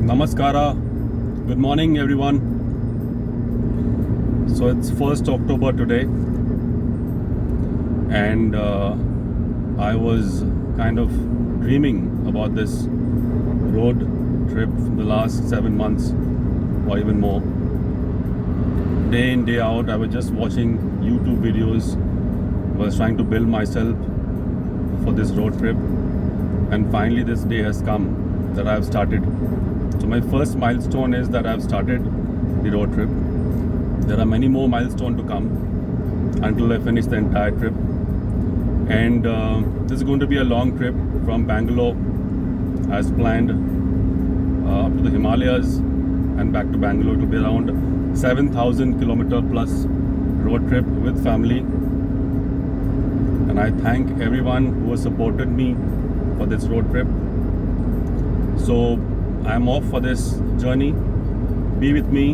Namaskara. Good morning, everyone. So it's 1st October today, and I was kind of dreaming about this road trip for the last 7 months or even more. Day in, day out, I was just watching YouTube videos, was trying to build myself for this road trip, and finally this day has come that I've started. So my first milestone is that I've started the road trip. There are many more milestones to come until I finish the entire trip. And this is going to be a long trip from Bangalore as planned up to the Himalayas and back to Bangalore. It will be around 7,000 kilometer plus road trip with family. And I thank everyone who has supported me for this road trip. So I'm off for this journey. Be with me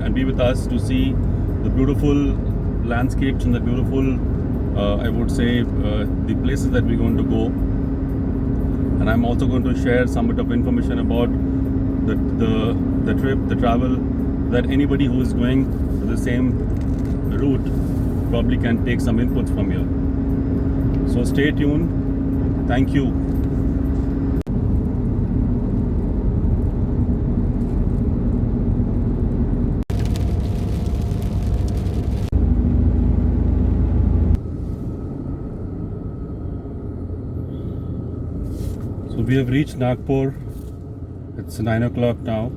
and be with us to see the beautiful landscapes and the beautiful, I would say, the places that we're going to go. And I'm also going to share some bit of information about the trip, the travel, that anybody who is going to the same route probably can take some inputs from here. So stay tuned. Thank you. So we have reached Nagpur. It's 9 o'clock now.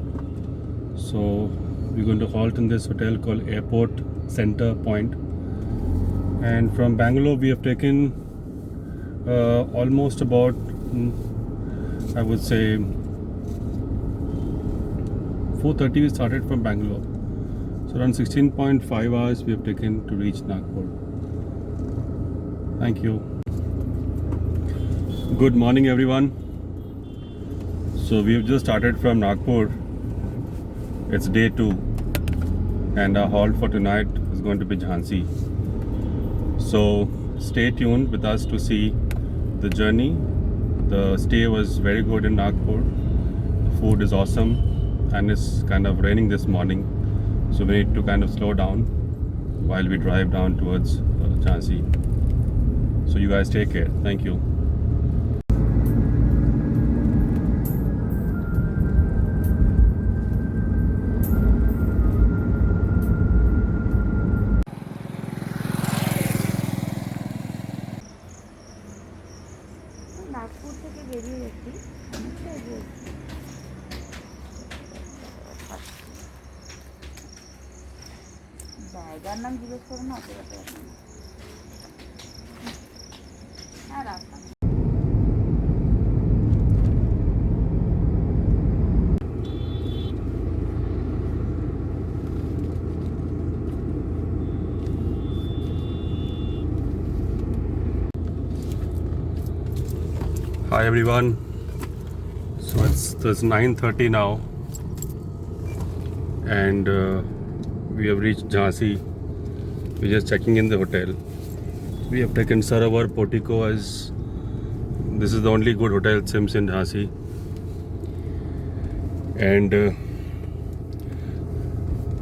So we're going to halt in this hotel called Airport Center Point. And from Bangalore we have taken almost about, I would say, 4:30 we started from Bangalore. So around 16.5 hours we have taken to reach Nagpur. Thank you. Good morning, everyone. So we have just started from Nagpur. It's day 2 and our halt for tonight is going to be Jhansi. So stay tuned with us to see the journey. The stay was very good in Nagpur. The food is awesome and it's kind of raining this morning. So we need to kind of slow down while we drive down towards Jhansi. So you guys take care. Thank you. Nagpur থেকে বেরিয়ে গেছি জায়গার নাম জিজ্ঞেস করো না অত কথা হ্যাঁ রাস্তা Hi everyone. So it's 9:30 now, and we have reached Jhansi. We're just checking in the hotel. We have taken Sarovar Portico as this is the only good hotel it seems in Jhansi. And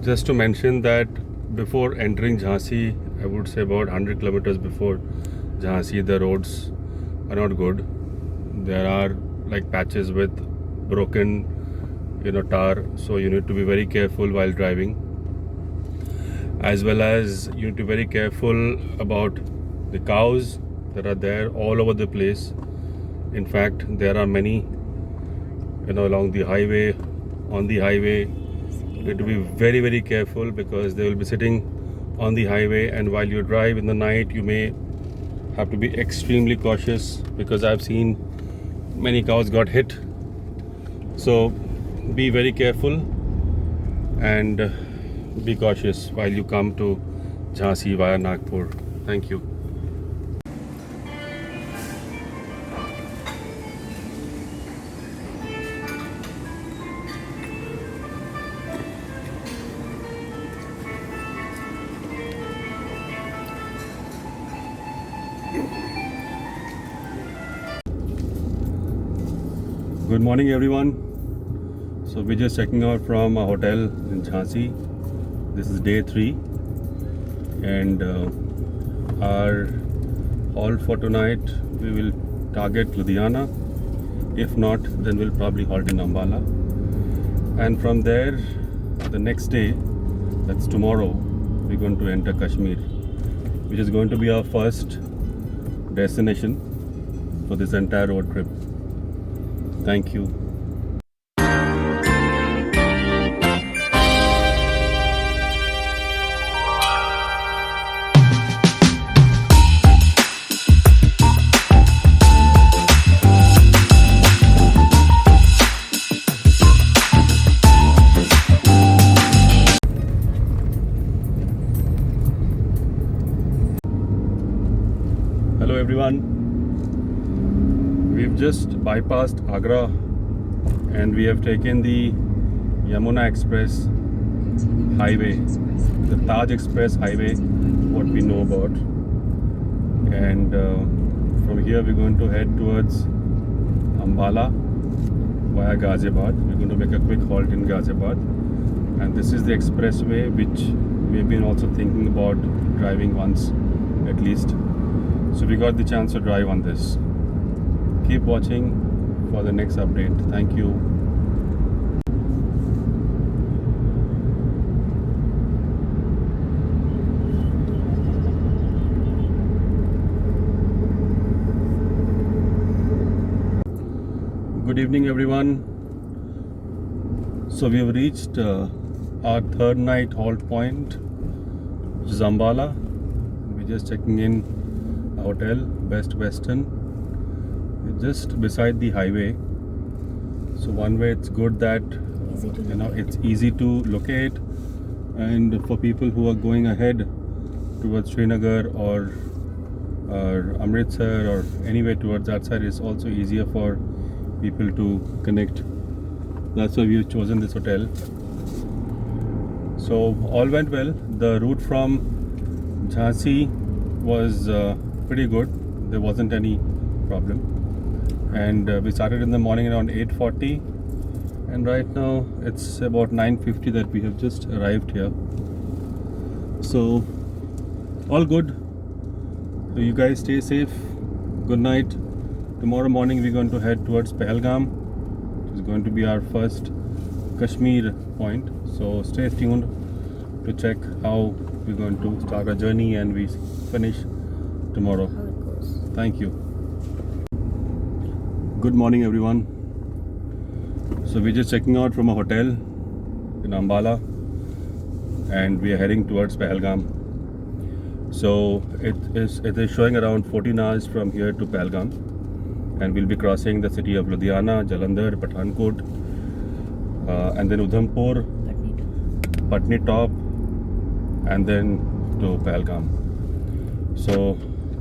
just to mention that before entering Jhansi, I would say about 100 kilometers before Jhansi, the roads are not good. There are like patches with broken tar, so you need to be very careful while driving, as well as you need to be very careful about the cows that are there all over the place. In fact, there are many along the highway, on the highway. You need to be very, very careful because they will be sitting on the highway, and while you drive in the night you may have to be extremely cautious because I've seen many cows got hit. So be very careful and be cautious while you come to Jhansi via Nagpur. Thank you. Good morning, everyone. So we're just checking out from a hotel in Jhansi. This is day 3, and our halt for tonight, we will target Ludhiana. If not, then we'll probably halt in Ambala. And from there, the next day, that's tomorrow, we're going to enter Kashmir, which is going to be our first destination for this entire road trip. Thank you. Hello everyone. We've just bypassed Agra and we have taken the Yamuna Express highway, the Taj Express highway, what we know about. And from here we're going to head towards Ambala via Ghaziabad. We're going to make a quick halt in Ghaziabad. And this is the expressway which we've been also thinking about driving once at least. So we got the chance to drive on this. Keep watching for the next update. Thank you. Good evening everyone. So we have reached our third night halt point, which is Ambala. We're just checking in hotel, Best Western. It's just beside the highway. So one way it's good that it's easy to locate, and for people who are going ahead towards Srinagar or Amritsar or anywhere towards that side, it's also easier for people to connect. That's why we've chosen this hotel. So all went well. The route from Jhansi was pretty good. There wasn't any problem, and we started in the morning around 8:40, and right now it's about 9:50 that we have just arrived here. So all good. So you guys stay safe. Good night. Tomorrow morning we're going to head towards Pahalgam, which is going to be our first Kashmir point. So stay tuned to check how we're going to start our journey and we finish tomorrow. How it goes. Thank you. Good morning everyone. So we're just checking out from a hotel in Ambala and we are heading towards Pahalgam. So it is showing around 14 hours from here to Pahalgam, and we'll be crossing the city of Ludhiana, Jalandhar, Pathankot, and then Udhampur, Patnitop, and then to Pahalgam. So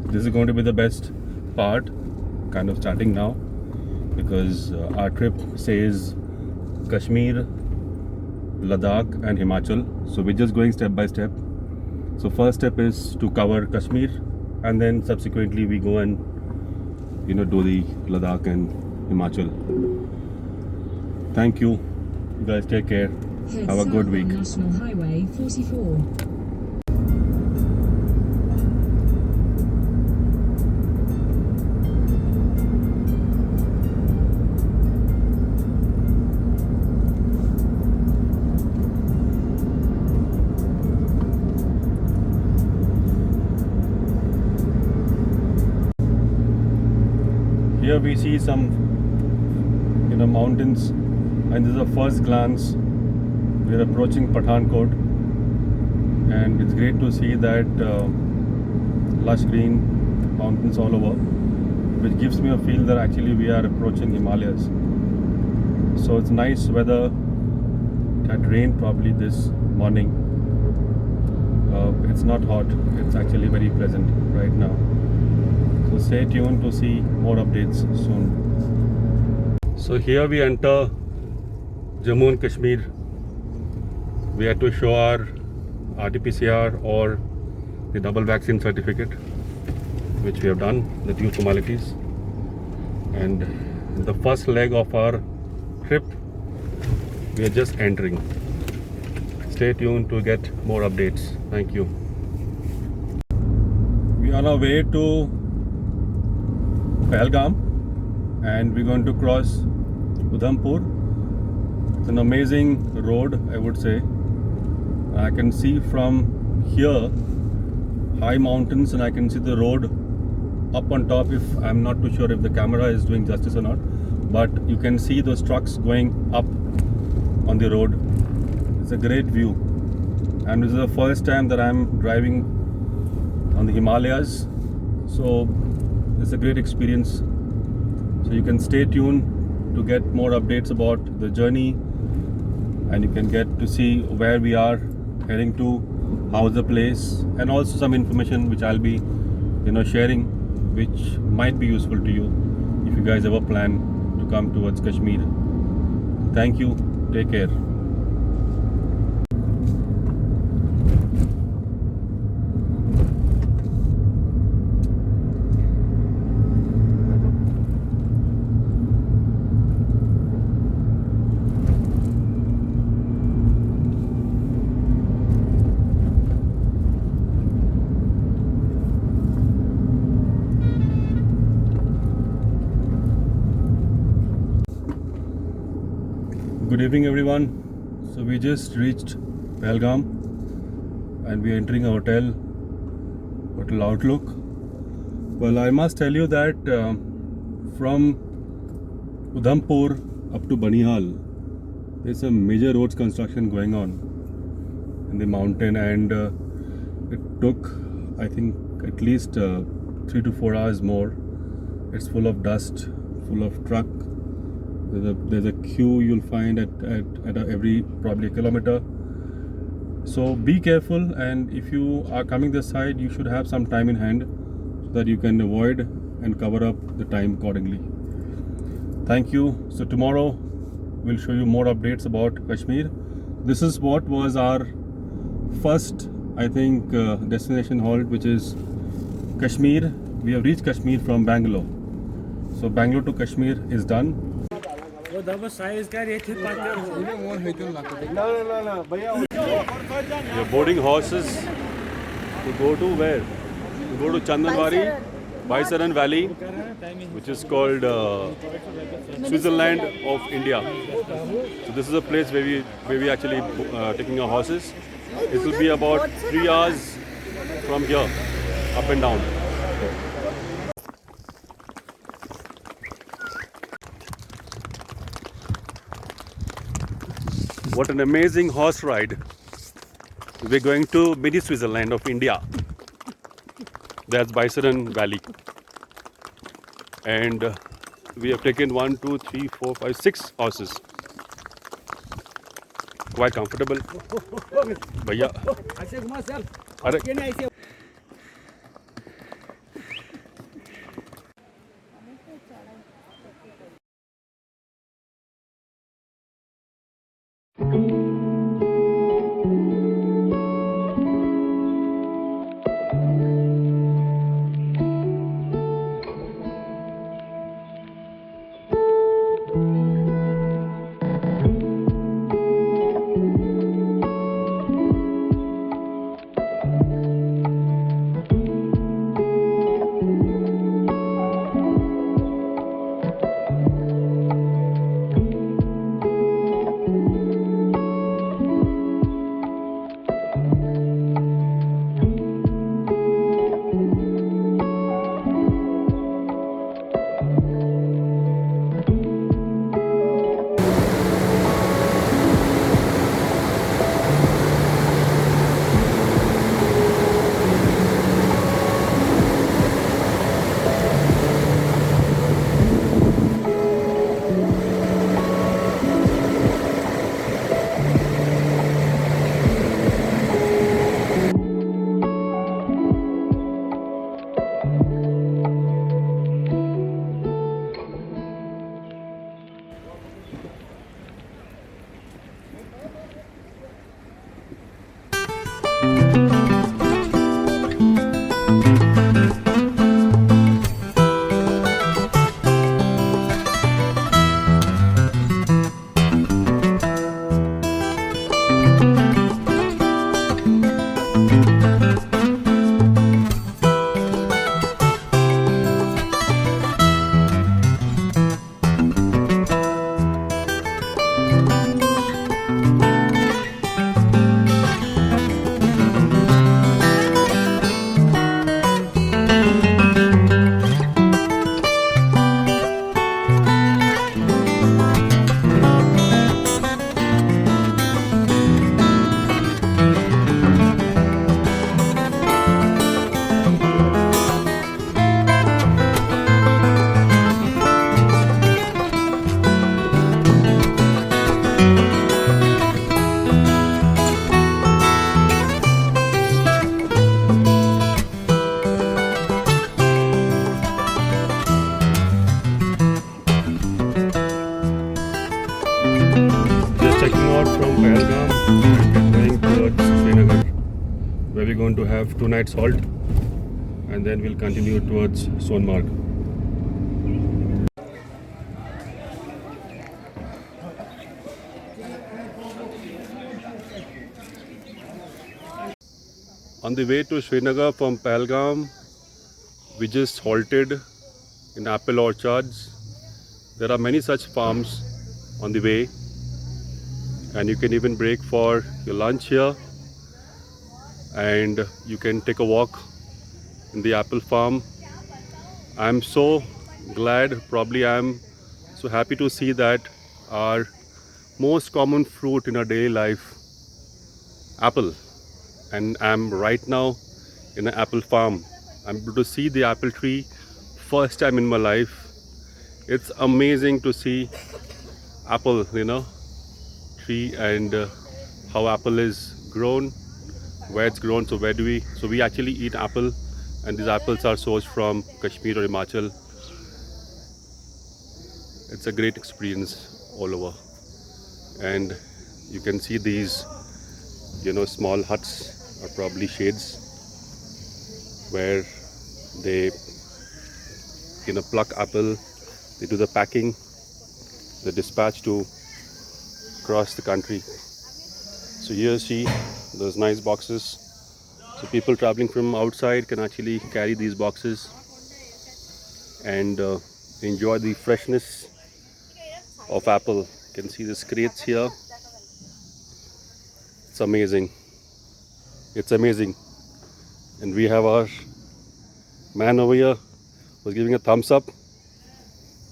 this is going to be the best part, kind of starting now, because our trip says Kashmir, Ladakh and Himachal. So we're just going step by step. So first step is to cover Kashmir, and then subsequently we go and do the Ladakh and Himachal. Thank you. You guys take care. Have a good week. National Highway 44. Here we see some mountains, and this is a first glance. We are approaching Pathankot, and it's great to see that lush green mountains all over, which gives me a feel that actually we are approaching Himalayas. So it's nice weather. It had rained probably this morning. It's not hot, it's actually very pleasant right now. So stay tuned to see more updates soon. So here we enter Jammu and Kashmir. We had to show our RT-PCR or the double vaccine certificate, which we have done, the due formalities. And the first leg of our trip We are just entering. Stay tuned to get more updates. Thank you. We are on our way to Pahalgam and we're going to cross Udhampur. It's an amazing road, I would say. I can see from here high mountains and I can see the road up on top. If I'm not too sure if the camera is doing justice or not, but you can see those trucks going up on the road. It's a great view, and this is the first time that I'm driving on the Himalayas, so it's a great experience. So you can stay tuned to get more updates about the journey, and you can get to see where we are heading to, how's the place, and also some information which I'll be sharing, which might be useful to you if you guys ever plan to come towards Kashmir. Thank you. Take care. Good evening, everyone. So we just reached Pahalgam and we are entering a hotel Outlook. Well, I must tell you that from Udhampur up to Banihal, there's some major roads construction going on in the mountain, and it took, I think, at least 3 to 4 hours more. It's full of dust, full of truck. There's a queue you'll find at every probably kilometer. So be careful, and if you are coming this side, you should have some time in hand so that you can avoid and cover up the time accordingly. Thank you. So tomorrow we'll show you more updates about Kashmir. This is what was our first, I think, destination halt, which is Kashmir. We have reached Kashmir from Bangalore. So Bangalore to Kashmir is done. You're boarding horses to go to where? To go to Chandanwari, Baisaran Valley, which is called Switzerland of India. So this is a place where we actually taking our horses. It will be about 3 hours from here, up and down. What an amazing horse ride. We're going to mini Switzerland of India. That's Baisaran Valley. And we have taken 1, 2, 3, 4, 5, 6 horses. Quite comfortable. Bhaiya. Just checking out from Pahalgam and we're going towards Srinagar, where we're going to have 2 nights halt and then we'll continue towards Sonmarg. On the way to Srinagar from Pahalgam, we just halted in apple orchards. There are many such farms on the way, and you can even break for your lunch here, and you can take a walk in the apple farm. I'm so glad, probably I'm so happy to see that our most common fruit in our daily life, apple, and I'm right now in an apple farm. I'm able to see the apple tree first time in my life. It's amazing to see apple, tree, and how apple is grown, where it's grown. So we actually eat apple, and these apples are sourced from Kashmir or Himachal. It's a great experience all over, and you can see these small huts are probably shades where they pluck apple, they do the packing, the dispatch to cross the country. So here see those nice boxes. So people traveling from outside can actually carry these boxes and enjoy the freshness of apple. You can see the crates here. It's amazing. It's amazing. And we have our man over here who's giving a thumbs up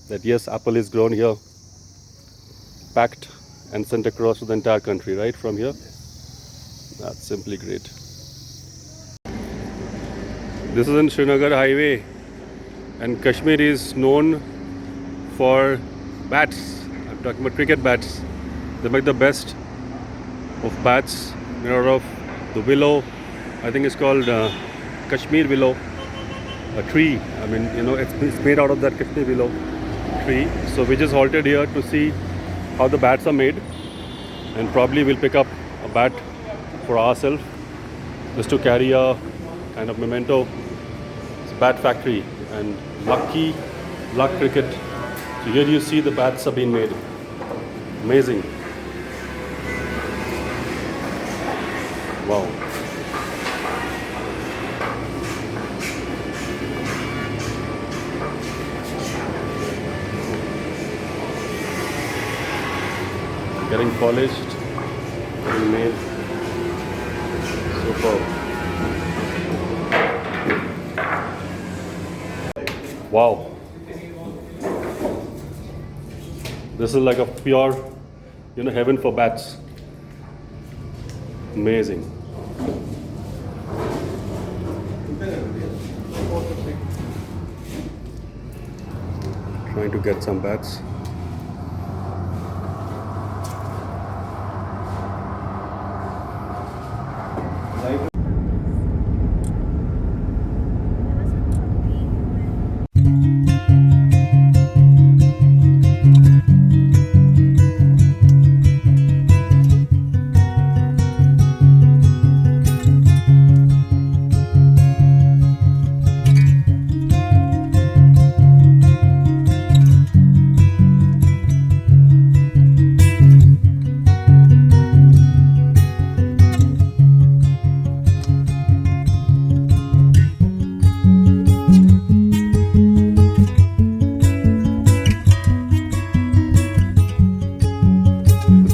that yes, apple is grown here, packed and sent across to the entire country, right from here. That's simply great. This is in Srinagar highway, and Kashmir is known for bats. I'm talking about cricket bats. They make the best of bats made out of the willow. I think it's called Kashmir willow, a tree. I mean, it's made out of that Kashmir willow tree. So we just halted here to see how the bats are made, and probably we'll pick up a bat for ourselves just to carry a kind of memento. It's a bat factory, and Luck Cricket. So here you see the bats are being made. Amazing. Wow. Getting polished, getting made. Superb. Wow. This is like a pure, heaven for bats. Amazing. Trying to get some bats.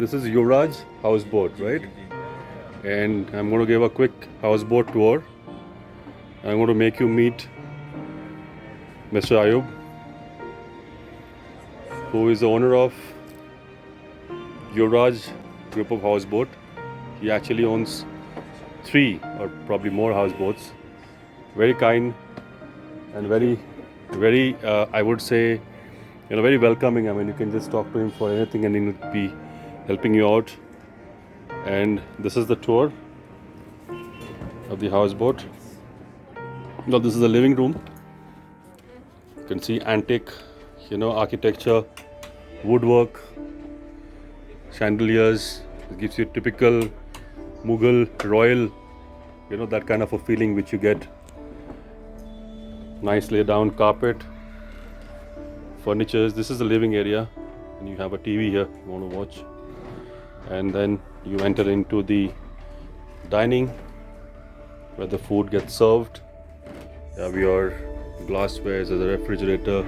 This is Yuvraj houseboat, right? And I'm going to give a quick houseboat tour. I'm going to make you meet Mr. Ayub, who is the owner of Yuvraj group of houseboat. He actually owns 3 or probably more houseboats. Very kind and very I would say very welcoming. I mean, you can just talk to him for anything and he will be helping you out. And this is the tour of the houseboat. Now this is the living room. You can see antique, architecture, woodwork, chandeliers. It gives you typical Mughal royal, that kind of a feeling which you get. Nice laid down carpet, furnitures. This is the living area, and you have a TV here if you want to watch. And then you enter into the dining where the food gets served. You have your glassware, there's a refrigerator,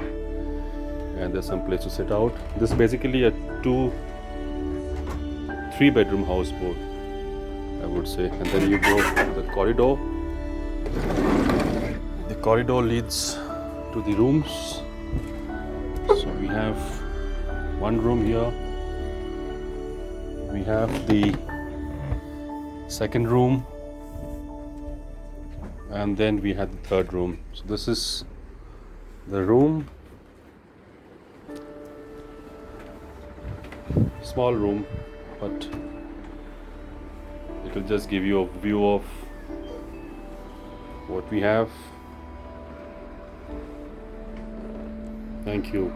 and there's some place to sit out. This is basically a 3-bedroom houseboat, I would say. And then you go to the corridor. The corridor leads to the rooms. So we have one room here. We have the second room, and then we have the third room. So this is the room. Small room, but it will just give you a view of what we have. Thank you.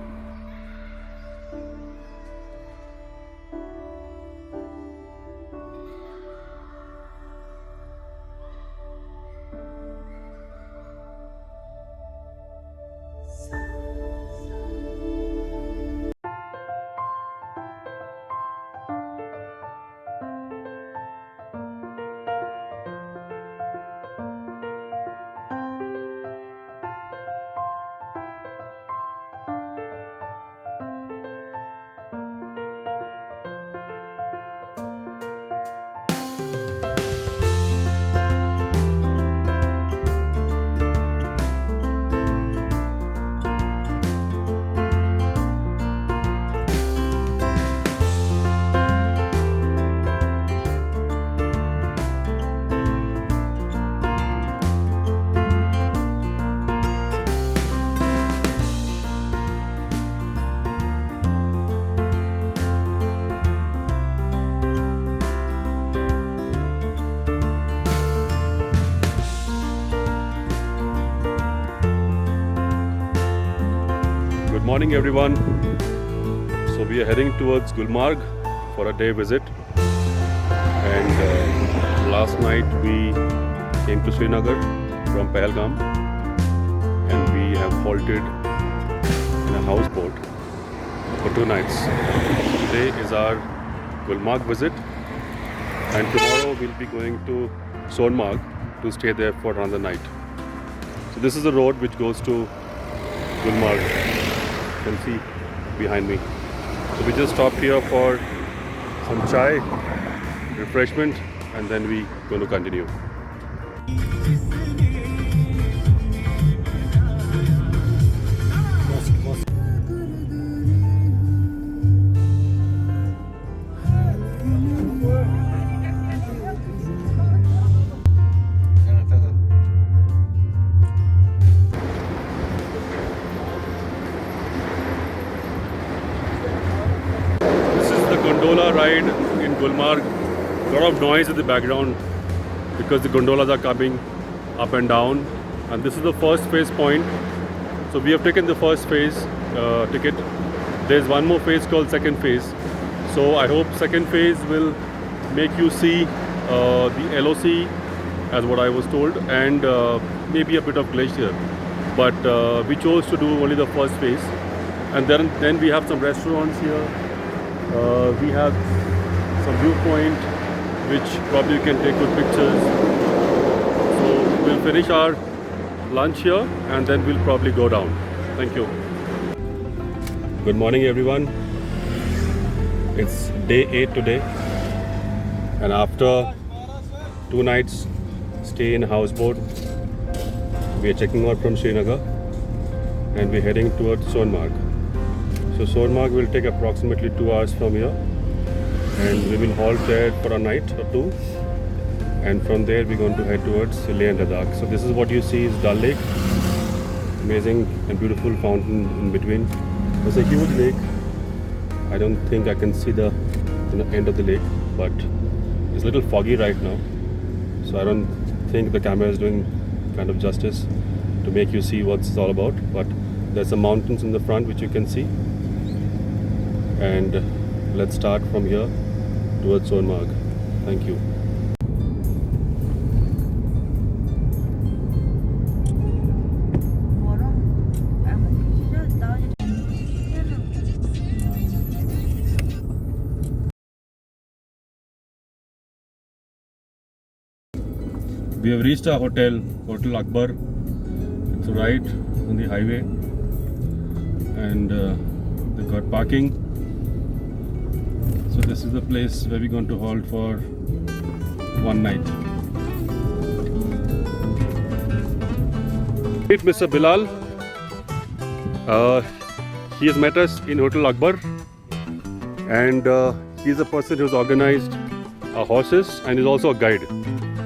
Good morning everyone. So we are heading towards Gulmarg for a day visit, and last night we came to Srinagar from Pahalgam, and we have halted in a houseboat for 2 nights. Today is our Gulmarg visit, and tomorrow we'll be going to Sonmarg to stay there for another night. So this is the road which goes to Gulmarg. You can see behind me. So we just stopped here for some chai, refreshment, and then we going to continue. Gondola ride in Gulmarg. A lot of noise in the background because the gondolas are coming up and down, and this is the first phase point. So we have taken the first phase ticket. There's one more phase called second phase. So I hope second phase will make you see the LOC as what I was told, and maybe a bit of glacier. But we chose to do only the first phase, and then we have some restaurants here. We have some viewpoint which probably you can take good pictures. So we'll finish our lunch here and then we'll probably go down. Thank you. Good morning everyone. It's day 8 today, and after 2 nights stay in a houseboat, we are checking out from Srinagar and we're heading towards Sonmarg. So Sonmarg will take approximately 2 hours from here, and we will halt there for a night or 2, and from there we're going to head towards Leh and Ladakh. So this is what you see is Dal Lake, amazing and beautiful fountain in between. There's a huge lake. I don't think I can see the end of the lake, but it's a little foggy right now, so I don't think the camera is doing kind of justice to make you see what it's all about. But there's some mountains in the front which you can see, and let's start from here towards Sonmarg. Thank you. We have reached our hotel, Hotel Akbar. It's right on the highway, and they've got parking. So this is the place where we're going to halt for one night. Meet Mr. Bilal. He has met us in Hotel Akbar, and he is the person who's organized our horses and is also a guide.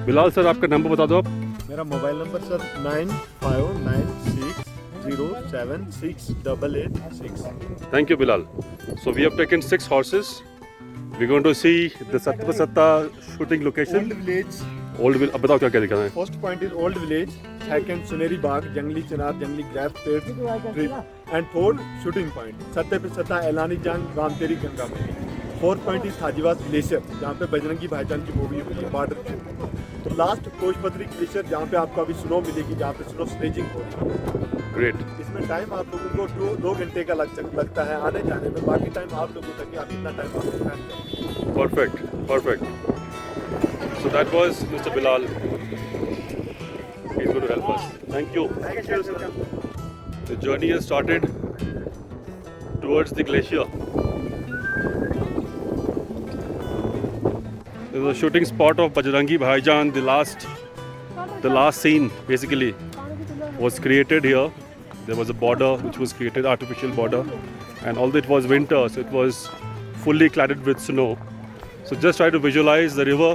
Bilal sir, आपका number बता दो आप. मेरा mobile number sir 9596076886. Thank you, Bilal. So we have taken 6 horses. We're going to see the Satta shooting location. Old village. Old will. अब बताओ क्या क्या दिखाना है. First point is old village, second Suneri Bagh, जंगली चिनार, जंगली ग्रैप पेड़, एंड फोर्थ शूटिंग पॉइंट सत्ते पे सत्ता, ऐलानी जंग, रामतेरी, गंगा मैली. Fourth point is Hajiwas glacier, जहाँ पे बजरंगी भाईजान की मूवी हुई है, बॉर्डर पे. तो लास्ट कोचपत्री ग्लेशियर, जहाँ पे आपको अभी स्नो मिलेगी, जहाँ पे स्नो स्लेजिंग हो रही है. Great. इसमें टाइम आप लोगों को 2 घंटे का लगता है आने जाने में. बाकी टाइम आप लोगों तक आप इतना टाइम आपको स्पेंड करें. Perfect. Perfect. So that was Mr. Bilal. He's going to help us. Thank you. Thank you, sir. The journey has started towards the glacier. This is a shooting spot of Bajrangi Bhaijaan. The last scene basically was created here. There was a border which was created, artificial border, and although it was winter, so it was fully cladded with snow. So just try to visualize the river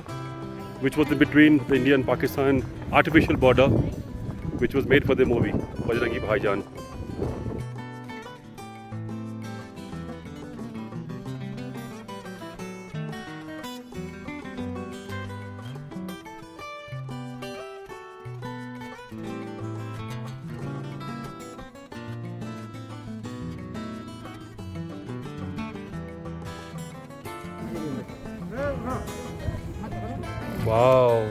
which was in between the India and Pakistan artificial border, which was made for the movie Bajrangi Bhaijaan. Wow.